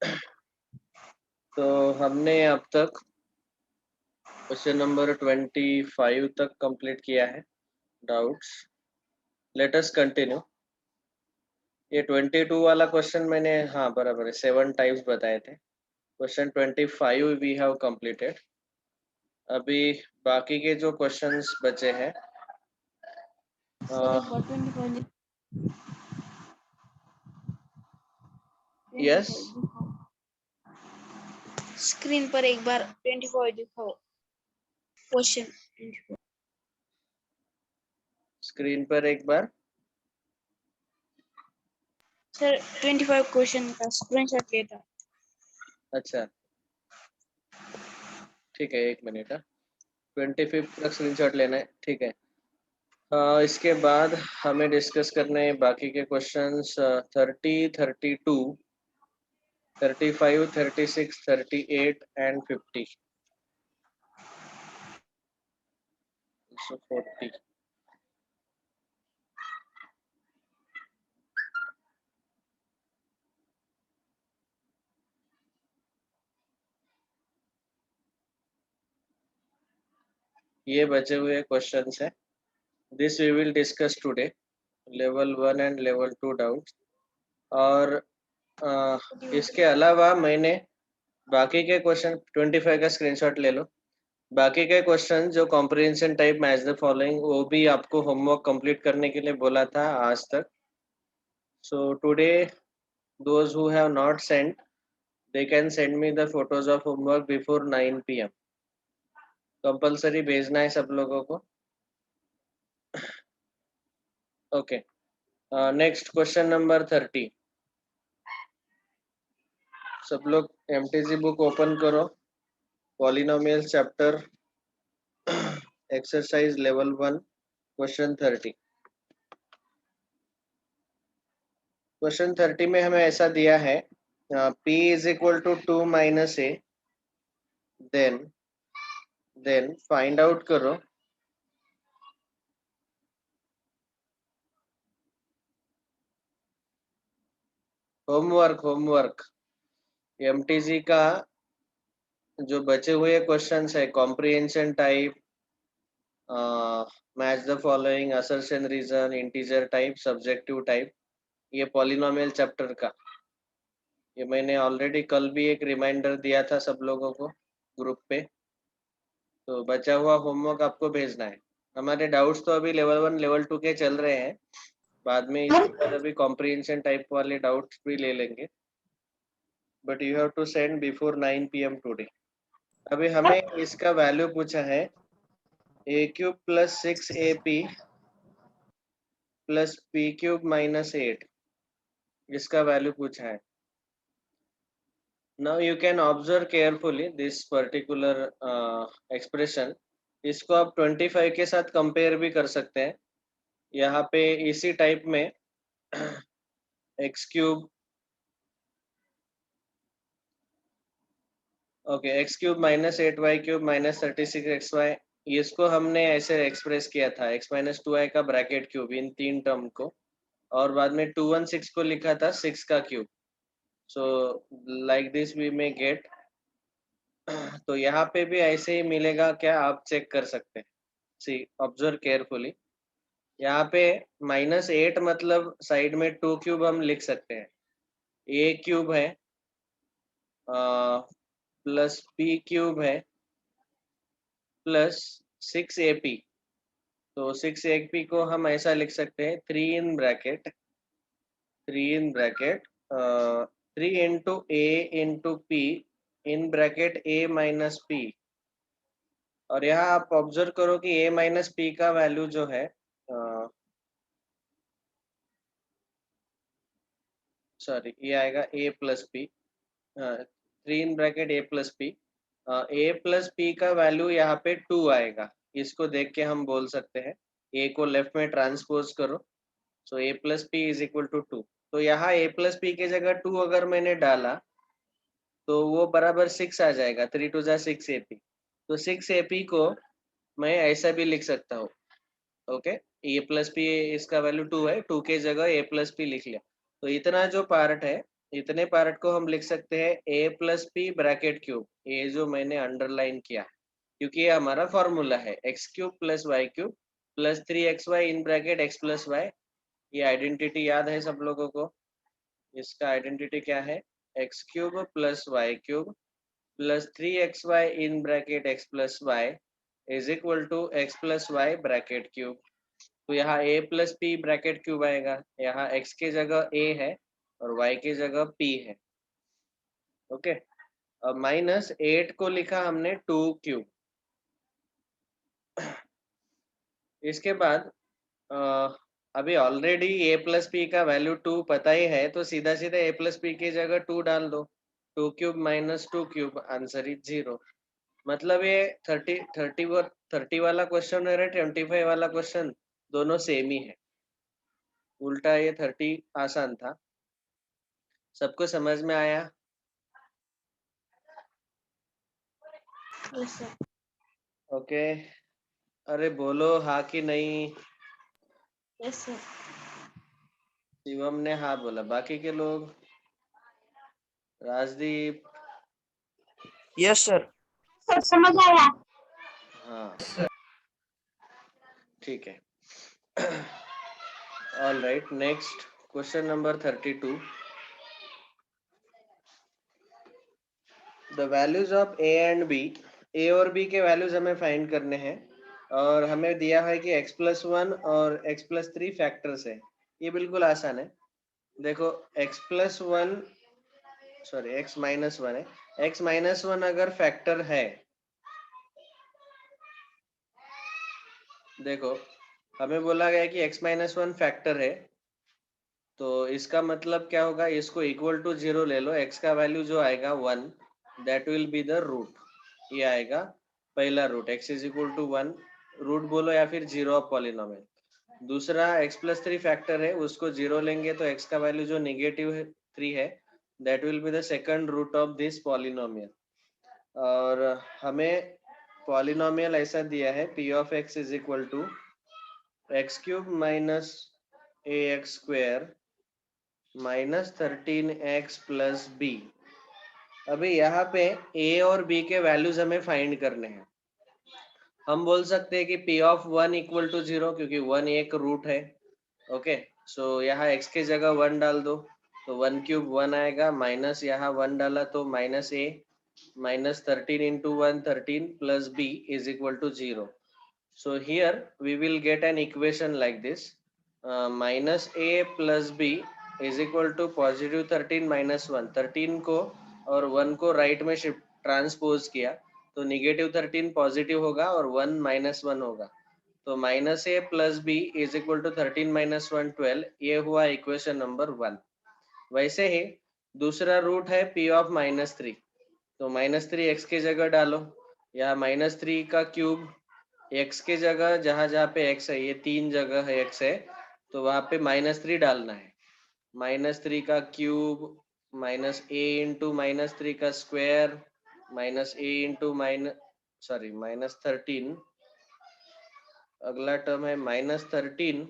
तो हमने अब तक क्वेश्चन नंबर 25 तक कंप्लीट किया है डाउट्स। Let us continue. ये 22 वाला क्वेश्चन मैंने, हाँ बराबर है, 7 टाइप्स बताए थे। Question 25 we have completed. अभी बाकी के जो क्वेश्चंस बचे हैं, सर एक बार 25 यस दिखाओ स्क्रीन पर, एक बार 24 दिखाओ क्वेश्चन। स्क्रीन पर एक बार। सर 25 क्वेश्चन का स्क्रीनशॉट लेता। अच्छा ठीक है, 1 मिनट। 25 का स्क्रीनशॉट लेना है, ठीक है। इसके बाद हमें डिस्कस करने हैं बाकी के क्वेश्चंस 30, 32, 35, 36, 38 एंड 50, so 40। ये बचे हुए क्वेश्चंस हैं। This we will discuss today, level 1 and level 2 doubts. और इसके अलावा मैंने बाकी के क्वेश्चन 25 का स्क्रीनशॉट ले लो। बाकी के क्वेश्चन जो comprehension type match the following, वो भी आपको होमवर्क कंप्लीट करने के लिए बोला था आज तक। So today those who have not sent, they can send me the photos of homework before 9 PM। Compulsory भेजना है सब लोगों को। Okay, next question number 30। सब लोग एमटीजी बुक ओपन करो, polynomial chapter exercise level 1 question 30। Question 30 में हमें ऐसा दिया है, p is equal to 2 minus a, then find out करो होमवर्क एमटीजी का जो बचे हुए क्वेश्चंस है, comprehension type, match the following, assertion reason, integer type, subjective type, ये पॉलिनोमियल चैप्टर का। ये मैंने ऑलरेडी कल भी एक रिमाइंडर दिया था सब लोगों को ग्रुप पे। तो बचा हुआ होमवर्क आपको भेजना है। हमारे डाउट्स तो अभी लेवल 1 लेवल 2 के चल रहे हैं, बाद में इसके बाद अभी कॉम्प्रिहेंशन टाइप वाले डाउट्स भी ले लेंगे, but you have to send before 9 PM today. अभी हमें इसका वैल्यू पूछा है a cube plus 6ab plus p cube minus 8, इसका वैल्यू पूछा है। Now you can observe carefully this particular expression। इसको आप 25 के साथ कंपेयर भी कर सकते हैं। यहाँ पे इसी टाइप में x cube, okay, x cube minus 8y cube minus 36xy, इसको हमने ऐसे एक्सप्रेस किया था, x माइनस 2y का ब्रैकेट क्यूब, इन 3 टर्म को, और बाद में 216 को लिखा था 6 का cube. So like this we may get. तो यहाँ पे भी ऐसे ही मिलेगा क्या, आप चेक कर सकते हैं। सी ऑब्जर्व केयरफुली, यहाँ पे -8 मतलब साइड में 2 क्यूब हम लिख सकते हैं। ए क्यूब है प्लस बी क्यूब है प्लस 6AP। तो 6AP को हम ऐसा लिख सकते हैं, 3 into A into P in bracket a minus p. और यहाँ आप ऑब्जर्व करो कि a माइनस पी का वैल्यू जो है, सॉरी, ये आएगा a plus P, 3 in bracket a plus P. a plus P का वैल्यू यहाँ पे 2 आएगा। इसको देख के हम बोल सकते हैं, a को लेफ्ट में ट्रांसपोज करो, so a plus p is equal to 2। तो यहाँ a प्लस पी के जगह 2 अगर मैंने डाला तो वो बराबर 6 आ जाएगा, 3 2 जा 6AP। तो 6AP को मैं ऐसा भी लिख सकता हूँ। ओके, a प्लस पी, इसका वैल्यू 2 है, 2 के जगह a प्लस पी लिख लिया। तो इतना जो पार्ट है इतने पार्ट को हम लिख सकते हैं a plus p bracket cube, ये जो मैंने अंडरलाइन किया, क्योंकि ये हमारा फॉर्मूला है x cube plus y cube plus 3xy in bracket x plus y. ये आइडेंटिटी याद है सब लोगों को? इसका आइडेंटिटी क्या है? X cube plus y cube plus 3xy in bracket x plus y is equal to x plus y bracket cube. तो यहाँ a plus p bracket cube आएगा, यहाँ x के जगह a है और y के जगह p है। ओके, अब माइनस 8 को लिखा हमने 2 क्यूब। इसके बाद अभी ऑलरेडी a प्लस पी का वैल्यू 2 पता ही है, तो सीधा सीधा a प्लस पी की जगह 2 डाल दो। 2 cube minus 2 cube, answer is 0। मतलब ये 30 वाला क्वेश्चन और 25 वाला क्वेश्चन दोनों सेम ही है। उल्टा ये 30 आसान था। सबको समझ में आया? Yes, sir. ओके, अरे बोलो हाँ कि नहीं। Yes, sir. शिवम ने हाँ बोला, बाकी के लोग? राजदीप? Yes sir. सर समझ आया। हाँ ठीक है। All right, next question number 32। The values of A and B, A और बी के वैल्यूज हमें फाइंड करने हैं और हमें दिया है कि x प्लस 1 और x प्लस 3 फैक्टर्स है। ये बिल्कुल आसान है। देखो x plus 1 sorry x minus 1 है, x माइनस 1 अगर फैक्टर है, देखो हमें बोला गया कि x माइनस 1 फैक्टर है, तो इसका मतलब क्या होगा, इसको इक्वल टू 0 ले लो, x का वैल्यू जो आएगा 1, that will be the root. ये आएगा पहला root, x is equal to 1 root बोलो या फिर 0 ऑफ पॉलिनोमियल। दूसरा x प्लस 3 फैक्टर है, उसको 0 लेंगे तो x का वैल्यू जो नेगेटिव 3 है, that will be the second root of this polynomial. और हमें पॉलिनोमियल ऐसा दिया है p of x is equal to x cube minus a x square minus 13x plus b. अभी यहाँ पे a और b के वैल्यूज हमें फाइंड करने हैं। हम बोल सकते हैं कि p ऑफ 1 इक्वल टू 0, क्योंकि 1 एक रूट है। ओके, सो यहाँ x के जगह 1 डाल दो, तो 1 क्यूब 1 आएगा, माइनस यहाँ 1 डाला तो minus a, minus 13 into 1 13 plus b is equal to 0। So here we will get an equation like this, minus a plus b is equal to positive 13 minus 1। 13 को और 1 को राइट में शिफ्ट ट्रांसपोज किया तो negative 13 positive होगा और 1 minus 1 होगा, तो minus a plus b is equal to 13 minus 1 12। ये हुआ इक्वेशन नंबर 1। वैसे ही दूसरा रूट है p ऑफ माइनस 3, तो माइनस 3 x के जगह डालो, या माइनस 3 का क्यूब x के जगह जहां जहां पे x है, ये 3 जगह है x है, तो वहां पे माइनस 3 डालना है। माइनस 3 का cube minus a into minus 3 का square minus a into minus 13। अगला टर्म है माइनस 13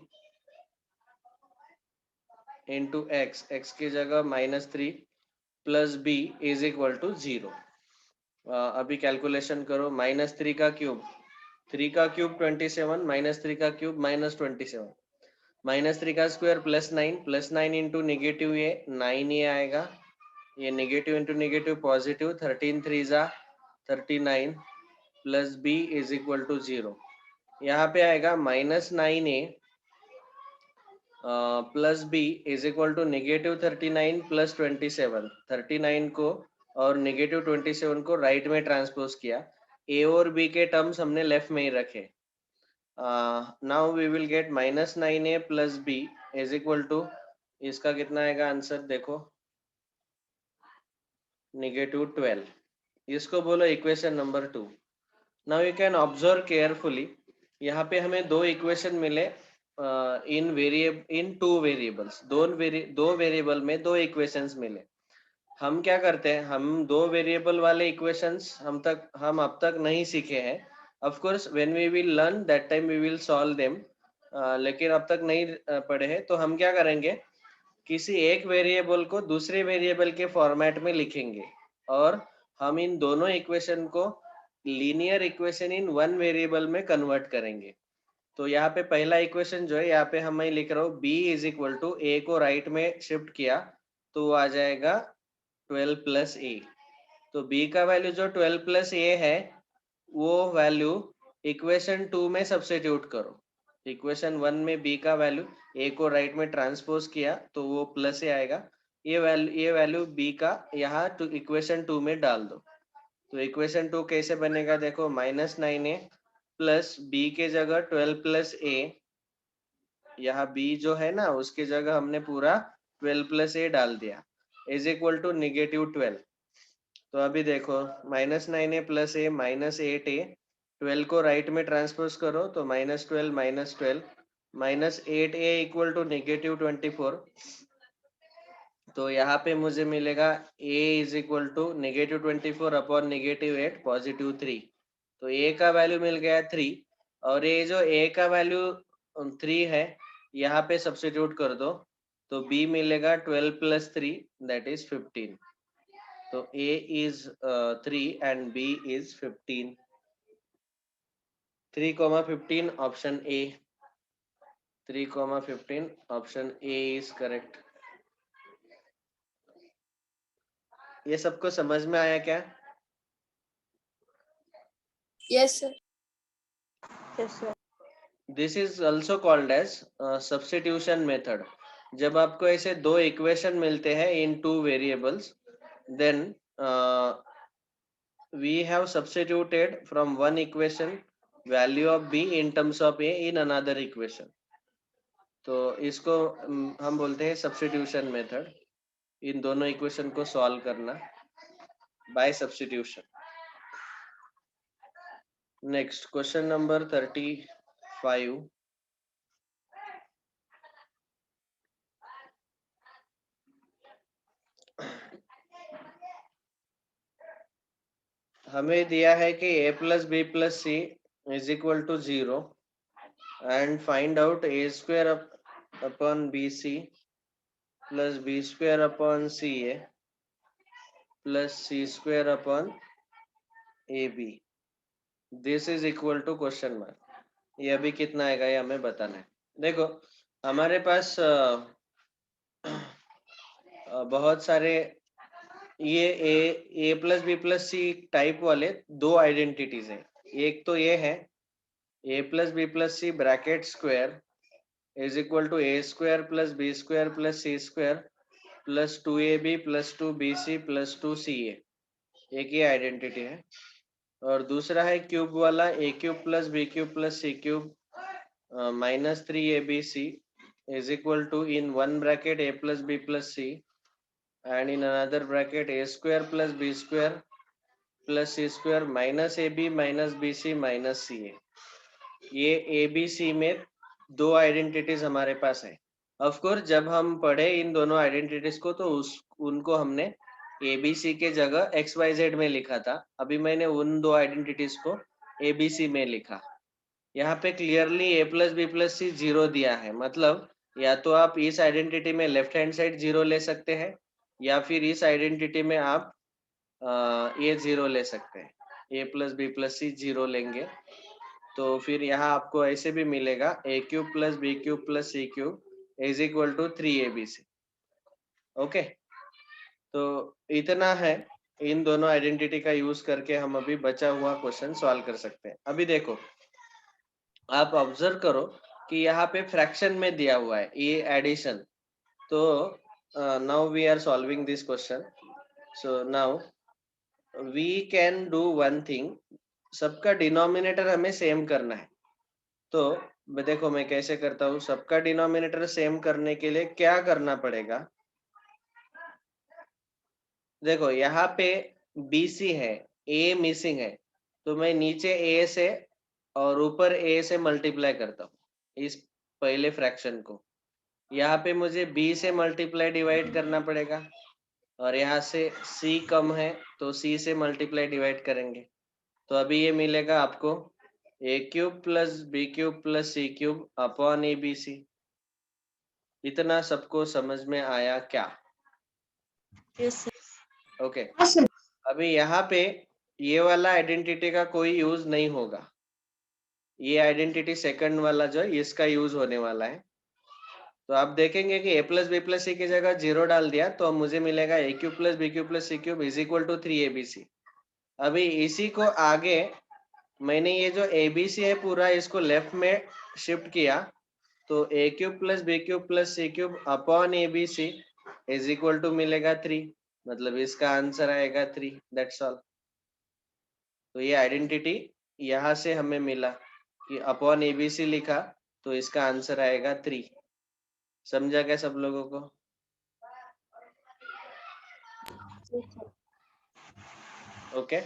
इंटू एक्स, एक्स की जगह minus 3 plus b is equal to 0। अभी कैलकुलेशन करो, माइनस 3 का क्यूब, 3 का क्यूब 27, माइनस 3 का क्यूब माइनस 27, माइनस 3 का square plus 9, plus 9 into negative ये 9 ये आएगा, ये निगेटिव इंटू निगेटिव पॉजिटिव, 13 3 जा 39 plus b is equal to 0। यहाँ पे आएगा minus 9a plus b is equal to negative 39 plus 27। 39 को और निगेटिव 27 को राइट में ट्रांसपोज किया, a और b के टर्म्स हमने लेफ्ट में ही रखे। Now we will get minus 9a plus b is equal to, इसका कितना आएगा आंसर देखो, निगेटिव 12। इसको बोलो equation number 2। Now you can observe carefully, यहाँ पे हमें दो इक्वेशन मिले इन टू वेरिएबल्स, दो वेरिएबल में दो इक्वेशंस मिले। हम क्या करते हैं, हम दो वेरिएबल वाले इक्वेशंस हम अब तक नहीं सीखे हैं। Of course when we will learn that time we will solve them, लेकिन अब तक नहीं पढ़े हैं, तो हम क्या करेंगे, किसी एक वेरिएबल को दूसरे वेरिएबल के फॉर्मेट में लिखेंगे और हम इन दोनों इक्वेशन को linear equation in one variable में कन्वर्ट करेंगे। तो यहाँ पे पहला इक्वेशन जो है, यहाँ पे हम मैं लिख रहा हूँ b इज इक्वल टू ए को राइट में शिफ्ट किया तो वो आ जाएगा 12 प्लस ए। तो b का वैल्यू जो 12 प्लस ए है वो वैल्यू इक्वेशन 2 में सब्स्टिट्यूट करो। इक्वेशन 1 में b का वैल्यू a को राइट में ट्रांसपोज किया तो वो प्लस ए आएगा। ये वैल्यू b का यहाँ टू इक्वेशन 2 में डाल दो। तो इक्वेशन 2 कैसे बनेगा, देखो -9a प्लस b के जगह 12 प्लस ए, यहाँ b जो है ना उसके जगह हमने पूरा 12 प्लस ए डाल दिया, इज इक्वल टू -12। तो अभी देखो -9a प्लस ए -8a, 12 को राइट में ट्रांसपोज करो तो -12 -12 -8a इक्वल टू -24। तो यहाँ पे मुझे मिलेगा a is equal to -24 upon -8 +3। तो a का वैल्यू मिल गया 3 और ये जो a का वैल्यू 3 है यहाँ पे सब्स्टिट्यूट कर दो तो b मिलेगा 12 प्लस 3 दैट इज 15। तो a is 3 and b is 15। 3,15 option A। 3,15 option A is correct। ये सबको समझ में आया क्या? Yes, sir. Yes, sir. This is also called as substitution method। जब आपको ऐसे दो इक्वेशन मिलते हैं in two variables, then we have substituted from one equation value of b in terms of a in another equation। तो इसको हम बोलते हैं सब्स्टिट्यूशन मेथड, इन दोनों इक्वेशन को सॉल्व करना by substitution. Next question number 35। हमें दिया है कि a plus B plus c is equal to 0 and find out a square upon b c plus B square upon c a plus C square upon a b. This is equal to question mark. ये अभी कितना आएगा ये हमें बताना है। देखो हमारे पास बहुत सारे ये A plus B plus C type वाले दो आइडेंटिटीज हैं। एक तो ये है A plus B plus C bracket square is equal to A square plus B square plus C square plus 2ab plus 2bc plus 2ca। एक ये identity है। और दूसरा है क्यूब वाला A cube plus B cube plus C cube -3abc is equal to in one bracket a plus b plus c and in another bracket a square plus b square plus c square minus ab minus bc minus ca। ये abc में दो identities हमारे पास है। Of course जब हम पढ़े इन दोनों identities को तो उनको हमने abc के जगह xyz में लिखा था। अभी मैंने उन दो आइडेंटिटीज को abc में लिखा। यहाँ पे clearly a plus B plus C 0 दिया है, मतलब या तो आप इस आइडेंटिटी में लेफ्ट हैंड साइड 0 ले सकते हैं या फिर इस आइडेंटिटी में आप ये 0 ले सकते हैं। a plus B plus C 0 लेंगे तो फिर यहाँ आपको ऐसे भी मिलेगा a cube plus B cube plus C cube is equal to 3abc। Okay, तो इतना है। इन दोनों आइडेंटिटी का यूज करके हम अभी बचा हुआ क्वेश्चन सॉल्व कर सकते हैं। अभी देखो आप ऑब्जर्व करो कि यहाँ पे फ्रैक्शन में दिया हुआ है ये एडिशन। तो now we are solving this question. So now we can do one thing, सबका डिनोमिनेटर हमें सेम करना है। तो देखो मैं कैसे करता हूँ। सबका डिनोमिनेटर सेम करने के लिए क्या करना पड़ेगा, देखो यहाँ पे BC है, A मिसिंग है, तो मैं नीचे A से और ऊपर A से मल्टीप्लाई करता हूँ इस पहले फ्रैक्शन को। यहाँ पे मुझे B से मल्टीप्लाई डिवाइड करना पड़ेगा और यहाँ से C कम है तो C से मल्टीप्लाई डिवाइड करेंगे। तो अभी ये मिलेगा आपको a cube plus B cube plus C cube upon ABC। इतना सबको समझ में आया क्या? Yes, sir. ओके अभी यहाँ पे ये वाला आइडेंटिटी का कोई यूज नहीं होगा, ये आइडेंटिटी सेकंड वाला जो है इसका यूज होने वाला है। तो आप देखेंगे कि a plus B plus c की जगह 0 डाल दिया तो मुझे मिलेगा a cube plus B cube plus C cube is equal to 3abc। अभी इसी को आगे मैंने ये जो abc है पूरा इसको लेफ्ट में शिफ्ट किया तो a cube plus B cube plus C cube upon abc is equal to मिलेगा 3, मतलब इसका आंसर आएगा 3, दैट्स ऑल। तो ये आइडेंटिटी यहाँ से हमें मिला कि अपॉन abc लिखा तो इसका आंसर आएगा 3। समझा क्या सब लोगों को? Yes, sir. Okay,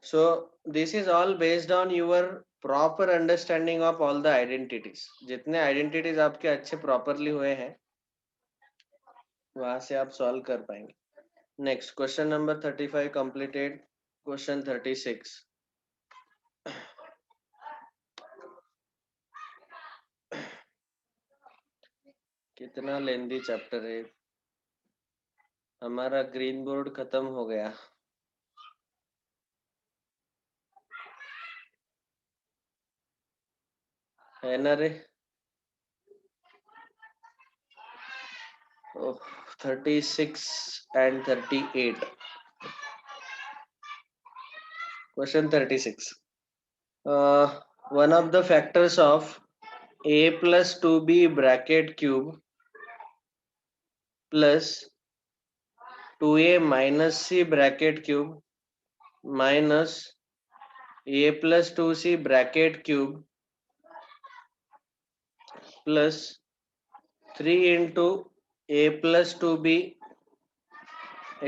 so this is all based on your proper understanding of all the identities। जितने identities आपके अच्छे properly हुए हैं वहां से आप solve कर पाएंगे। Next question number 35 completed। Question 36 कितना लेंदी चैप्टर है, हमारा ग्रीन बोर्ड खत्म हो गया। है ना रे? 36 and 38। Question 36 one of the factors of a plus 2b bracket cube plus 2a minus c bracket cube minus a plus 2c bracket cube plus 3 into a plus 2b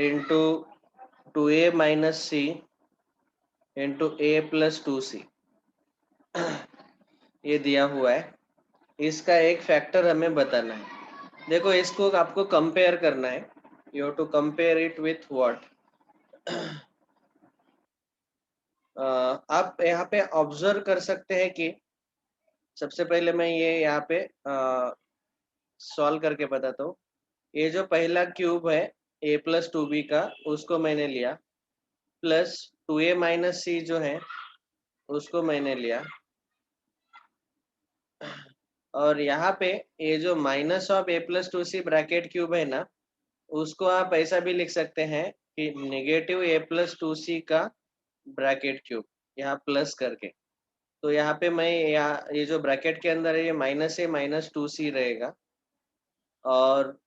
into 2a minus c into a plus 2c ये दिया हुआ है, इसका एक factor हमें बताना है। देखो इसको आपको कंपेयर करना है, you have to compare it with what. आप यहाँ पे ऑब्जर्व कर सकते हैं कि सबसे पहले मैं ये यहाँ पे सॉल्व करके बताता हूँ। ये जो पहला क्यूब है a प्लस 2b का उसको मैंने लिया प्लस 2a माइनस सी जो है उसको मैंने लिया और यहाँ पे ये जो minus of a plus 2c bracket cube है ना उसको आप ऐसा भी लिख सकते हैं कि नेगेटिव a प्लस 2c का ब्रैकेट क्यूब यहाँ प्लस करके। तो यहाँ पे मैं यहाँ ये जो ब्रैकेट के अंदर है ये माइनस ए माइनस 2c रहेगा और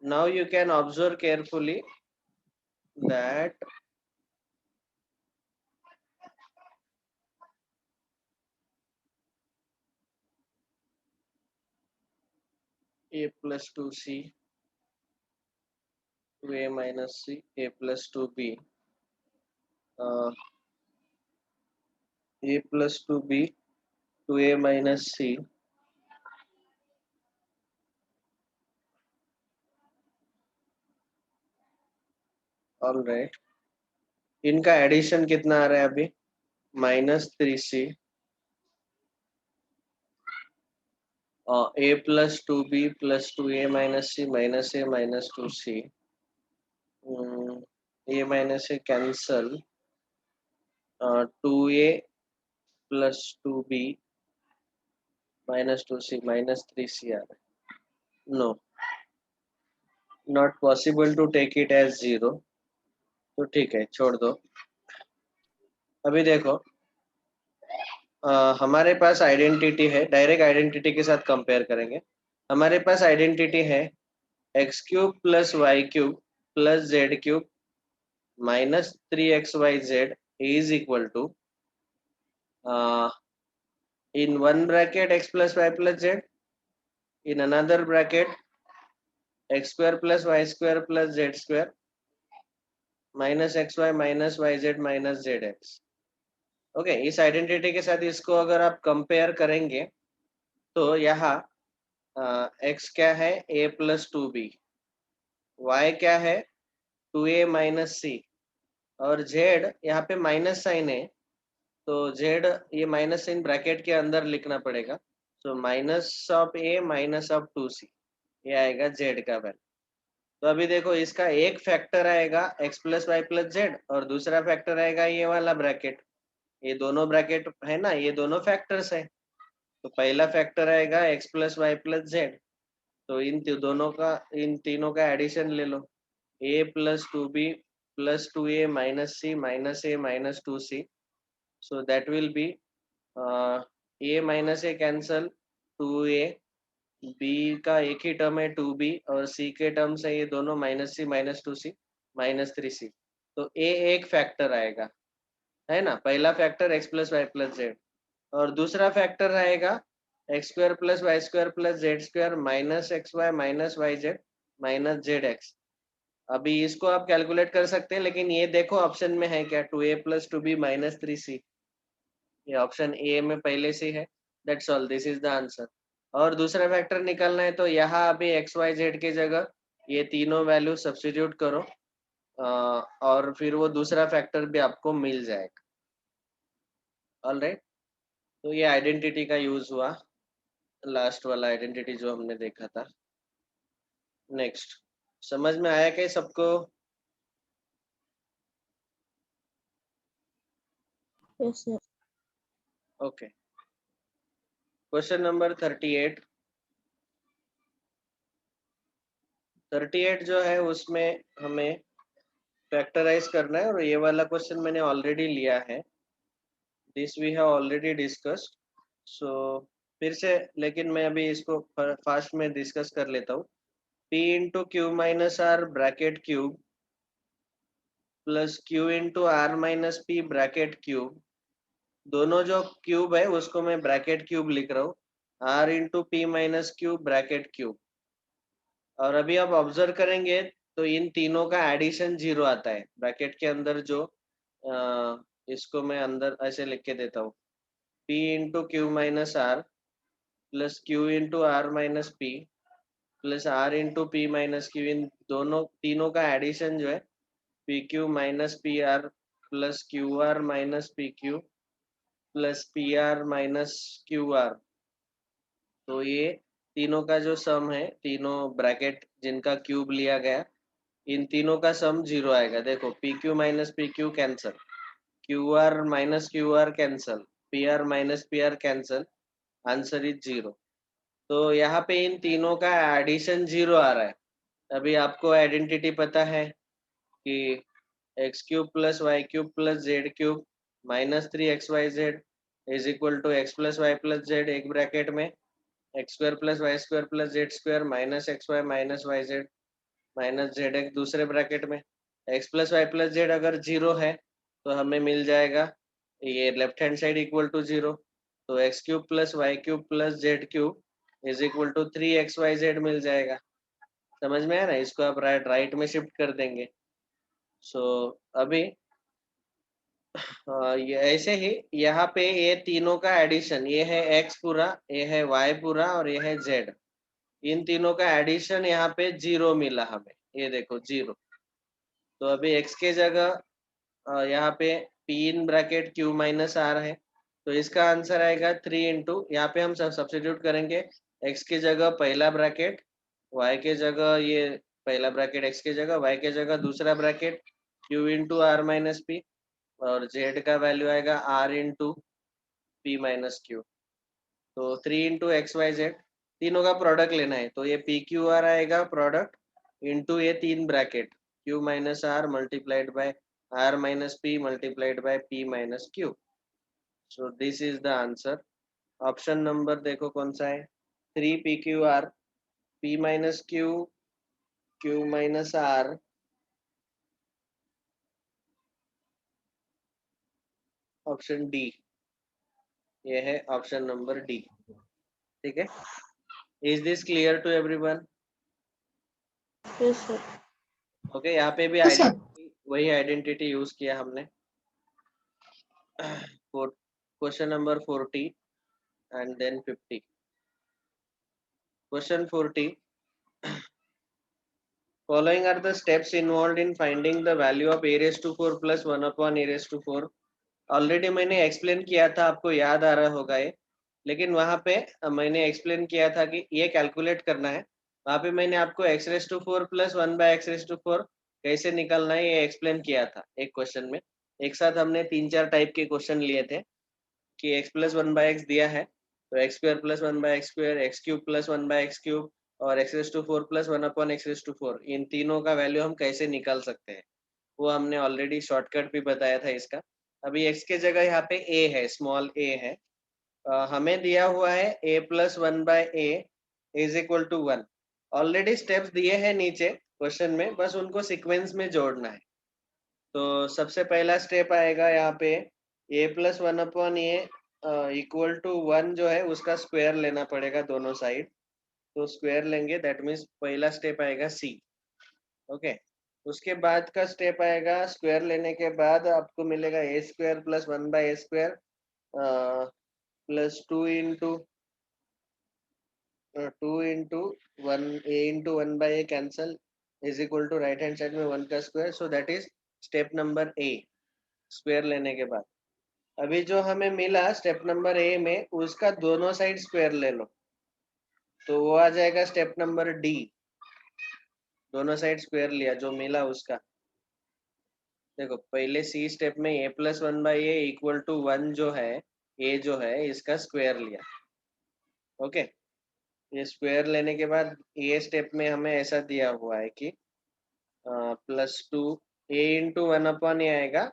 now you can observe carefully that a plus 2c 2a minus c a plus 2b a plus 2b 2a minus c all right। इनका एडिशन कितना आ रहा है अभी -3c और a plus 2b plus 2a minus c minus a minus 2c a minus a cancel 2a plus 2b minus 2c minus 3c आ रहा है। No, not possible to take it as 0। तो ठीक है छोड़ दो। अभी देखो हमारे पास आइडेंटिटी है, डायरेक्ट आइडेंटिटी के साथ कंपेयर करेंगे। हमारे पास आइडेंटिटी है x cube plus y cube plus z cube minus 3xyz is equal to in one bracket x plus y plus z, in another bracket x square plus y square plus z square minus xy minus yz minus zx। Okay इस identity के साथ इसको अगर आप compare करेंगे तो यहाँ x क्या है a प्लस 2b, y क्या है 2a माइनस सी और z यहाँ पे माइनस साइन है तो z ये माइनस साइन ब्रैकेट के अंदर लिखना पड़ेगा so minus of A minus of 2c, ये आएगा जेड का वैल्यू। तो अभी देखो इसका एक फैक्टर आएगा x plus y plus z और दूसरा फैक्टर आएगा ये वाला ब्रैकेट। ये दोनों ब्रैकेट है ना, ये दोनों फैक्टर्स है। तो पहला फैक्टर आएगा x plus y plus z, तो इन तीनों का एडिशन ले लो, a plus 2b plus 2a minus c minus a minus 2c। So that will be a minus a cancel, 2a, b का एक ही टर्म है 2b और c के टर्म है ये दोनों minus c minus 2c minus 3c। तो a एक फैक्टर आएगा, है ना, पहला factor x plus y plus z और दूसरा फैक्टर आएगा x square plus y square plus z square minus x y minus y z minus z x. अभी इसको आप कैलकुलेट कर सकते हैं, लेकिन ये देखो ऑप्शन में है क्या, 2a plus 2b minus 3c, ये ऑप्शन ए में पहले से है। That's all, this is the answer. और दूसरा फैक्टर निकालना है तो यहाँ अभी एक्स वाई जेड की जगह ये तीनों वैल्यू सब्स्टिट्यूट करो और फिर वो दूसरा फैक्टर भी आपको मिल जाएगा। ऑलराइट, तो ये आइडेंटिटी का यूज हुआ, लास्ट वाला आइडेंटिटी जो हमने देखा था। नेक्स्ट, समझ में आया क्या सबको? Yes, sir. Okay, question number 38। 38 जो है उसमें हमें फैक्टराइज करना है और ये वाला क्वेश्चन मैंने ऑलरेडी लिया है, this we have already discussed. So फिर से, लेकिन मैं अभी इसको फास्ट में डिस्कस कर लेता हूँ। p into Q minus r bracket cube plus q into are minus p bracket cube, दोनों जो क्यूब है उसको मैं ब्रैकेट क्यूब लिख रहा हूँ, r into P minus cube bracket cube. और अभी आप ऑब्जर्व करेंगे तो इन तीनों का एडिशन 0 आता है ब्रैकेट के अंदर। जो इसको मैं अंदर ऐसे लिख के देता हूँ, p into Q minus R plus Q into are minus P plus R into P minus Q, इन दोनों तीनों का एडिशन जो है P Q minus P R plus Q R minus P Q plus P R minus Q R. तो ये तीनों का जो सम है, तीनों ब्रैकेट जिनका क्यूब लिया गया, इन तीनों का सम 0 आएगा। देखो P Q minus P Q cancel, Q R minus Q R cancel, P R minus P R cancel, answer is 0। तो यहाँ पे इन तीनों का एडिशन 0 आ रहा है। अभी आपको आइडेंटिटी पता है कि x cube plus y cube plus z cube minus 3xyz is equal to x plus y plus z एक ब्रैकेट में, x square plus y square plus z square minus x y minus y z minus z x दूसरे bracket में। X plus y plus z अगर 0 है तो हमें मिल जाएगा ये left hand side equal to 0, तो x cube plus y cube plus z cube is equal to 3xyz मिल जाएगा। समझ में आया ना? इसको आप राइट में शिफ्ट कर देंगे। सो अभी ये ऐसे ही यहाँ पे ये तीनों का एडिशन, ये है x पूरा, ये है y पूरा और ये है z, इन तीनों का एडिशन यहाँ पे 0 मिला हमें, ये देखो 0। तो अभी x के जगह यहाँ पे p in bracket q minus r है, तो इसका आंसर आएगा 3 इंटू, यहाँ पे हम सब सब्स्टिट्यूट करेंगे, x की जगह पहला ब्रैकेट, y के जगह ये पहला ब्रैकेट x की जगह, y के जगह दूसरा bracket q into are minus p और z का वैल्यू आएगा r into P minus q. तो 3 इंटू एक्स वाई जेड, तीनों का प्रोडक्ट लेना है, तो ये पी क्यू आर आएगा प्रोडक्ट इंटू ये तीन bracket q minus r multiplied by r minus p multiplied by p minus q. So this is the answer. Option number देखो कौन सा है, 3 p q r, p minus q, q minus r, option D, ये है option number D. ठीक है, is this clear to everyone? Yes, sir. Okay, यहाँ पे भी Yes, sir. आइडेंटिटी, वही आइडेंटिटी यूज किया हमने। Question number 40 and then 50. Question 40. Following are the steps involved in finding the value of a raised to 4 plus 1 upon a raised to 4. Already मैंने explain किया था, आपको याद आ रहा होगा ये। लेकिन वहां पे मैंने एक्सप्लेन किया था कि ये कैलकुलेट करना है। वहां पे मैंने आपको x⁴ प्लस 1/x⁴ कैसे निकालना है ये एक्सप्लेन किया था एक क्वेश्चन में। एक साथ हमने 3-4 टाइप के क्वेश्चन लिए थे कि x प्लस 1/x दिया है तो x² plus 1/x², x³ plus 1/x³ और x⁴ प्लस 1/x⁴, इन तीनों का वैल्यू हम कैसे निकाल सकते हैं वो हमने ऑलरेडी शॉर्टकट भी बताया था इसका। अभी x के जगह यहाँ पे a है, स्मॉल a है। हमें दिया हुआ है a plus 1/a is equal to 1। Already steps दिए हैं नीचे क्वेश्चन में, बस उनको सीक्वेंस में जोड़ना है। तो सबसे पहला स्टेप आएगा यहाँ पे a plus 1/a equal to 1 जो है उसका स्क्वायर लेना पड़ेगा दोनों साइड। तो स्क्वायर लेंगे, दैट मीन्स पहला स्टेप आएगा c। ओके, उसके बाद का स्टेप आएगा स्क्वायर लेने के बाद आपको मिलेगा a² plus 1/a² plus 2 into 1 a into 1/a cancel is equal to right hand side में 1 का square. So that is step number a, square लेने के बाद। अभी जो हमें मिला स्टेप नंबर a में उसका दोनों साइड स्क्वायर ले लो तो वो आ जाएगा स्टेप नंबर d। दोनों साइड स्क्वायर लिया जो मिला उसका। देखो पहले सी स्टेप में a plus 1/a equal to 1 जो है, a जो है इसका स्क्वायर लिया। ओके, ये स्क्वायर लेने के बाद ये स्टेप में हमें ऐसा दिया हुआ है कि +2 a इंटू 1/a आएगा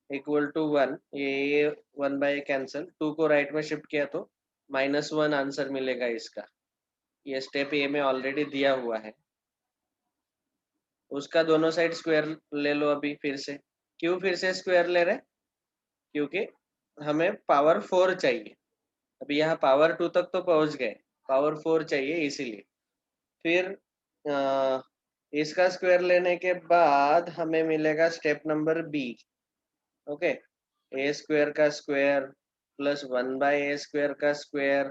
इक्वल टू 1। ये 1/a कैंसल, 2 को राइट में शिफ्ट किया तो -1 आंसर मिलेगा इसका। ये स्टेप ए में ऑलरेडी दिया हुआ है। उसका दोनों साइड स्क्वायर ले लो अभी फिर से। क्यों फिर से स्क्वायर ले रहे? क्योंकि हमें पावर 4 चाहिए। अभी यहाँ पावर 2 तक तो पहुंच गए, पावर 4 चाहिए इसीलिए। फिर इसका स्क्वायर लेने के बाद हमें मिलेगा step number B. Okay, a² का स्क्वायर प्लस 1/a² का square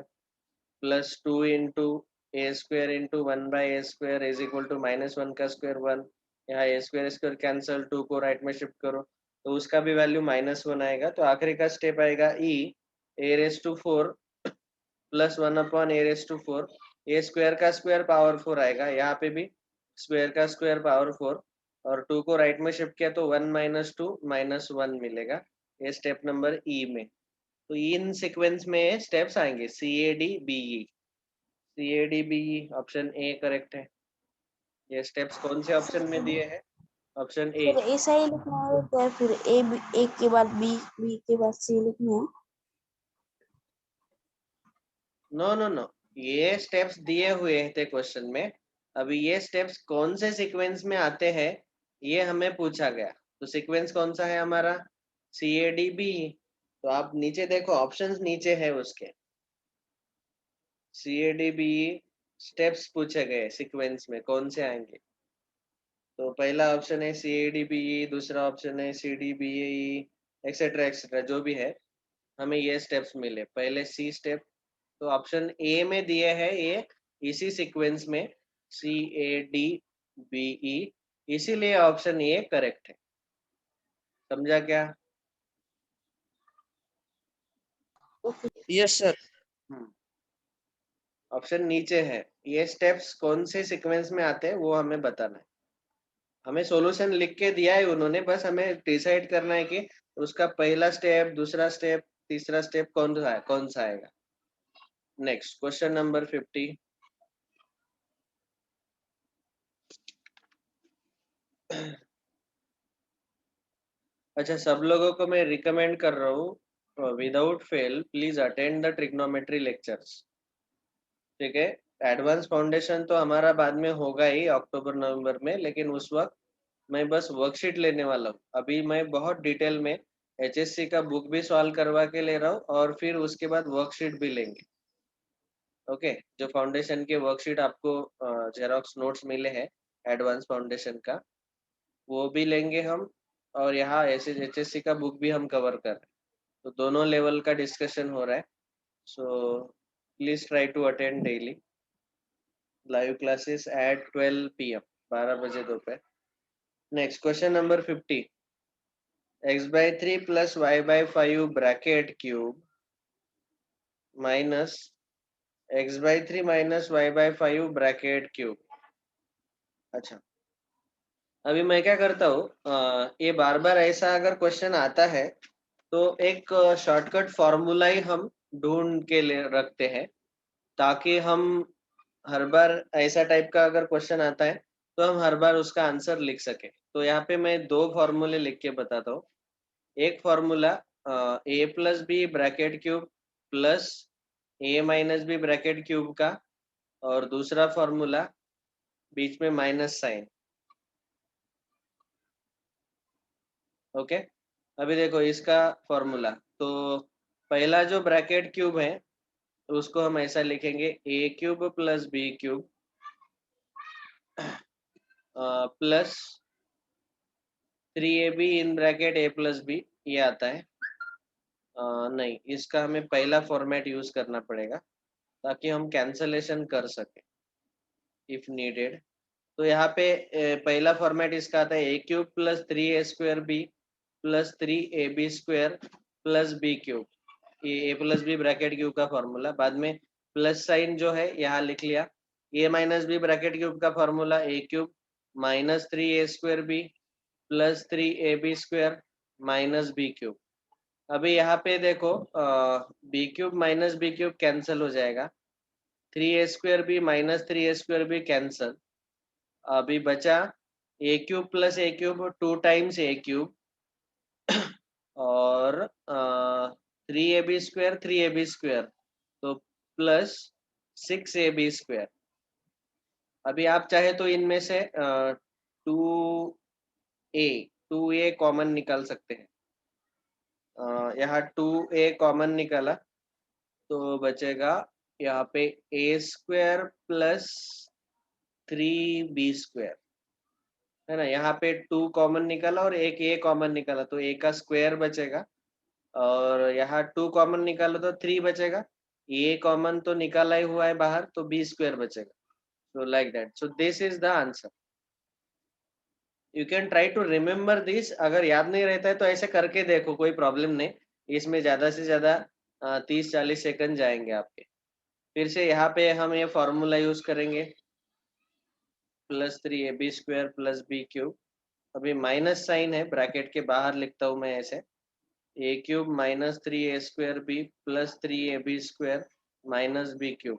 plus 2 into a² into 1/a² is equal to -1 का स्क्वायर 1। यहाँ a² कैंसल, 2 को राइट में शिफ्ट करो तो उसका भी वैल्यू -1 आएगा। तो आखिरी का स्टेप आएगा e a⁴ प्लस 1/a⁴। ए स्क्वायर का स्क्वायर पावर 4 आएगा, यहाँ पे भी स्क्वायर का स्क्वायर पावर 4 और 2 को राइट में शिफ्ट किया तो 1 - 2 -1 मिलेगा। ये स्टेप नंबर ई में। तो इन सीक्वेंस में स्टेप्स आएंगे CAD BE। CAD BE option A correct है। ये स्टेप्स कौन से ऑप्शन में दिए हैं? Option A. फिर ऐसा ही लिखना है क्या? फिर ए के बाद बी, बी के बाद सी लिखना है? नो नो नो, ये स्टेप्स दिए हुए थे क्वेश्चन में। अभी ये स्टेप्स कौन से सीक्वेंस में आते हैं ये हमें पूछा गया। तो सीक्वेंस कौन सा है हमारा? CAD-BE। तो आप नीचे देखो, ऑप्शंस नीचे है उसके। CAD-BE स्टेप्स पूछे गए सीक्वेंस में कौन से आएंगे। तो पहला ऑप्शन है CAD-BE, दूसरा ऑप्शन है CD-BE एक्सेट्रा एक्सेट्रा जो भी है। हमें ये स्टेप्स मिले पहले सी स्टेप। तो ऑप्शन ए में दिए है ये इसी सीक्वेंस में CAD-BE, इसीलिए ऑप्शन ए करेक्ट है। समझा क्या? Yes, sir. ऑप्शन नीचे है। ये स्टेप्स कौन से सीक्वेंस में आते हैं वो हमें बताना है। हमें सॉल्यूशन लिख के दिया है उन्होंने, बस हमें डिसाइड करना है कि उसका पहला स्टेप, दूसरा स्टेप, तीसरा स्टेप कौन सा आएगा। Next question number 50। अच्छा, सब लोगों को मैं रिकमेंड कर रहा हूँ without fail please attend the trigonometry lectures. ठीक है, एडवांस फाउंडेशन तो हमारा बाद में होगा ही अक्टूबर नवंबर में, लेकिन उस वक्त मैं बस वर्कशीट लेने वाला हूँ। अभी मैं बहुत डिटेल में HSC का बुक भी सॉल्व करवा के ले रहा हूँ और फिर उसके बाद वर्कशीट भी लेंगे। ओके, जो फाउंडेशन के वर्कशीट आपको जेरोक्स नोट्स मिले हैं एडवांस फाउंडेशन का वो भी लेंगे हम, और यहाँ HSC का बुक भी हम कवर कर रहे हैं। तो दोनों लेवल का डिस्कशन हो रहा है। So please try to attend daily live classes at 12 PM, 12 बजे दोपहर। Next question number 50। x/3 plus y/5 bracket cube minus x/3 minus y/5 bracket cube. अच्छा, अभी मैं क्या करता हूँ, ये बार बार ऐसा अगर क्वेश्चन आता है तो एक शॉर्टकट फॉर्मूला ही हम ढूंढ के ले रखते हैं, ताकि हम हर बार ऐसा टाइप का अगर क्वेश्चन आता है तो हम हर बार उसका आंसर लिख सके। तो यहाँ पे मैं दो फॉर्मूले लिख के बताता हूँ। एक formula a+b bracket cube plus a-b bracket cube का, और दूसरा फॉर्मूला बीच में माइनस साइन। ओके, अभी देखो इसका फॉर्मूला। तो पहला जो ब्रैकेट क्यूब है उसको हम ऐसा लिखेंगे a³ plus b³ plus 3ab in bracket a+b, ये आता है। नहीं, इसका हमें पहला फॉर्मेट यूज करना पड़ेगा ताकि हम कैंसलेशन कर सके इफ नीडेड। तो यहाँ पे पहला फॉर्मेट इसका आता है a³ plus 3a² plus 3ab² plus b³। ये a+b ब्रैकेट क्यूब का फॉर्मूला। बाद में प्लस साइन जो है यहाँ लिख लिया। a-b ब्रैकेट क्यूब का formula a³ minus 3a² plus 3ab² minus b³। अभी यहाँ पे देखो b³ माइनस b³ कैंसिल हो जाएगा, 3a² माइनस 3a² कैंसिल। अभी बचा a³ plus a³ 2 times a³ और 3ab² तो प्लस 6ab²। अभी आप चाहे तो इनमें से 2a कॉमन निकाल सकते हैं। यहाँ 2a कॉमन निकाला तो बचेगा यहाँ पे a² प्लस 3b², है ना। यहाँ पे 2 कॉमन निकाला और एक a कॉमन निकाला तो a का स्क्वायर बचेगा, और यहाँ 2 कॉमन निकालो तो 3 बचेगा। a कॉमन तो निकाला ही हुआ है बाहर, तो b² बचेगा। so like that, so this is the answer. You can try to remember this. अगर याद नहीं रहता है तो ऐसे करके देखो, कोई प्रॉब्लम नहीं। इसमें ज्यादा से ज्यादा 30-40 सेकंड जाएंगे आपके। फिर से यहाँ पे हम ये फॉर्मूला यूज करेंगे प्लस 3ab² प्लस b³। अभी माइनस साइन है, ब्रैकेट के बाहर लिखता हूँ मैं ऐसे a³ minus 3a² plus 3ab² minus b³।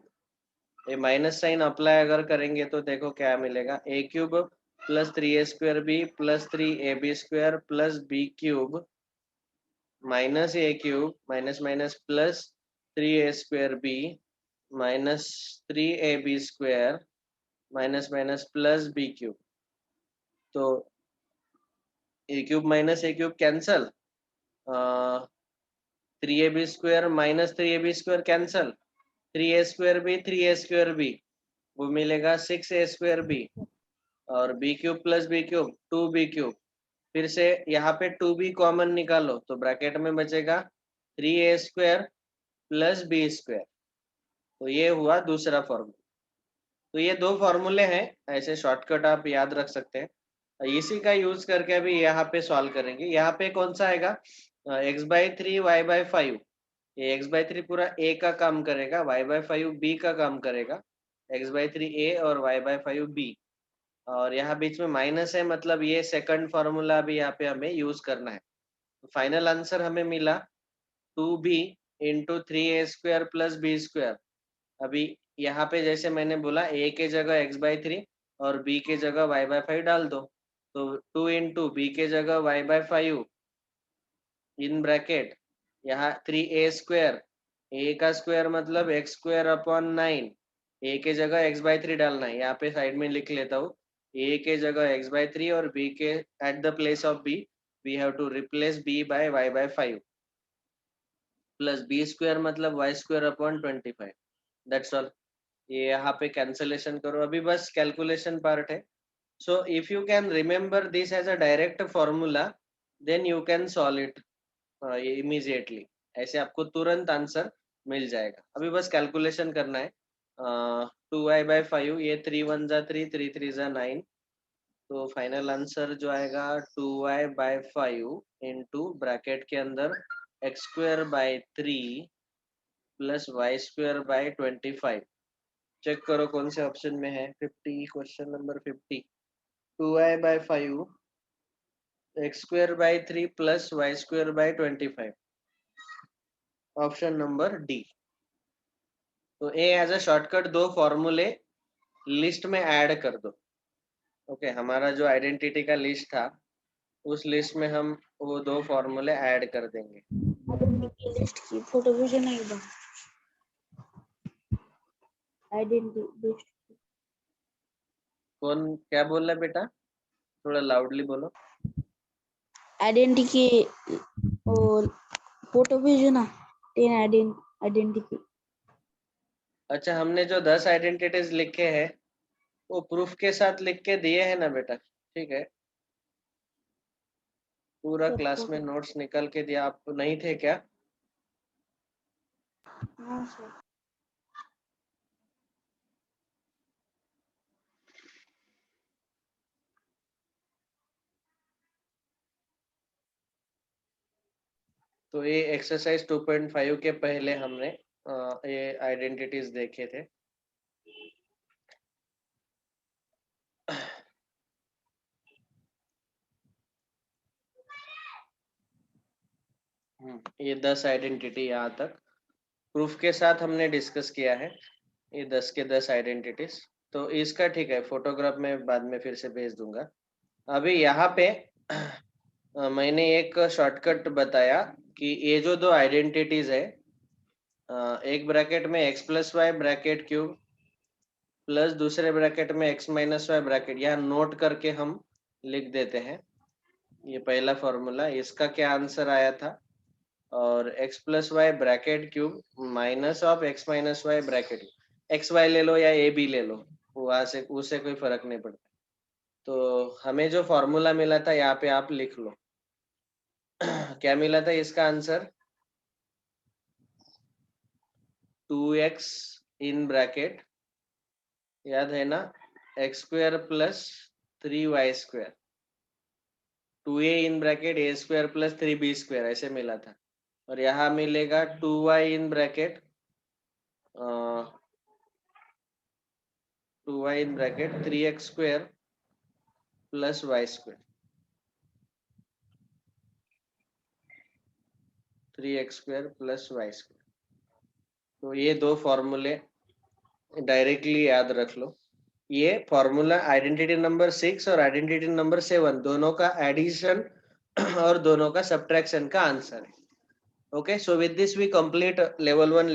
ये माइनस साइन अप्लाई अगर करेंगे तो देखो क्या मिलेगा, a³ plus 3a² plus 3ab² plus b³ minus a³ minus minus plus 3a² minus 3ab² minus minus plus b³। तो a³ minus a³ cancel, 3ab² minus 3ab² cancel, 3a² वो मिलेगा 6a², और b³ प्लस b³ 2b³। फिर से यहाँ पे 2b common निकालो तो ब्रैकेट में बचेगा 3a² प्लस b²। तो ये हुआ दूसरा फॉर्मूला। तो ये दो फॉर्मूले हैं, ऐसे शॉर्टकट आप याद रख सकते हैं। इसी का यूज करके अभी यहाँ पे सॉल्व करेंगे। यहाँ पे कौन सा आएगा, x/3 y/5। ये x/3 पूरा a का काम करेगा, y/5 b का काम करेगा। x/3 a और y/5 b, और यहाँ बीच में माइनस है, मतलब ये सेकंड फॉर्मूला भी यहाँ पे हमें यूज करना है। फाइनल आंसर हमें मिला 2b into 3a² plus b²। अभी यहाँ पे जैसे मैंने बोला a के जगह x/3 और b के जगह y/5 डाल दो, तो 2 इंटू b के जगह y/5 इन ब्रैकेट यहाँ 3a², a का स्क्वायर मतलब x²/9। a के जगह x/3 डालना है, यहाँ पे साइड में लिख लेता हूँ। a के जगह x/3 और b के at the place of b we have to replace b by y/5 plus b² मतलब y²/25। That's all. ये यहाँ पे कैंसलेशन करो, अभी बस कैलकुलेशन पार्ट है। So if you can remember this as a direct formula then you can solve it immediately. ऐसे आपको तुरंत आंसर मिल जाएगा। अभी बस कैलकुलेशन करना है। 2y/5, ये 3 1 जा 3, 3 3 जा 9। तो फाइनल आंसर जो आएगा 2y/5 इंटू ब्रैकेट के अंदर x² by 3 plus y square by 25। Check करो कौन से ऑप्शन में है। 50, question number 50। 2y by 5 x square by 3 plus y square by 25, option number D. तो ए एज अ शॉर्टकट दो फॉर्मूले लिस्ट में ऐड कर दो। ओके, हमारा जो आइडेंटिटी का लिस्ट था उस लिस्ट में हम वो दो फॉर्मूले ऐड कर देंगे। आइडेंटिटी लिस्ट की फोटो भेजो ना एक बार। आइडेंटिटी लिस्ट कौन क्या बोल रहा है बेटा? थोड़ा लाउडली बोलो। आइडेंटिटी और फोटो भेजो ना। 10 आइडेंटिटी। अच्छा, हमने जो 10 आइडेंटिटीज लिखे हैं वो प्रूफ के साथ लिख के दिए हैं ना बेटा? ठीक है, पूरा क्लास में नोट्स निकल के दिया। आप नहीं थे क्या? हाँ सर। तो ये एक्सरसाइज 2.5 के पहले हमने ये आइडेंटिटीज देखे थे। ये 10 आइडेंटिटी यहाँ तक प्रूफ के साथ हमने डिस्कस किया है। ये 10 के 10 आइडेंटिटीज। तो इसका ठीक है, फोटोग्राफ में बाद में फिर से भेज दूंगा। अभी यहाँ पे मैंने एक शॉर्टकट बताया कि ये जो दो आइडेंटिटीज है, एक ब्रैकेट में x plus y bracket cube plus दूसरे ब्रैकेट में x माइनस वाई ब्रैकेट, यहाँ नोट करके हम लिख देते हैं। ये पहला फॉर्मूला, इसका क्या आंसर आया था? और x plus y bracket cube minus of x minus y bracket, x y ले लो या ए बी ले लो, वहां से उससे कोई फर्क नहीं पड़ता। तो हमें जो फॉर्मूला मिला था यहाँ पे आप लिख लो। क्या मिला था इसका आंसर? 2x इन ब्रैकेट, याद है ना, x square plus 3y square, 2a in bracket A square plus 3b square, ऐसे मिला था। और यहाँ मिलेगा 2y in bracket 2y in bracket 3x square plus y square, 3x square plus y square. तो ये दो फॉर्मूले डायरेक्टली याद रख लो। ये फॉर्मूला आइडेंटिटी नंबर 6 और आइडेंटिटी नंबर 7 दोनों का एडिशन और दोनों का सब्ट्रैक्शन का आंसर है। Okay, so with this we complete level 1 level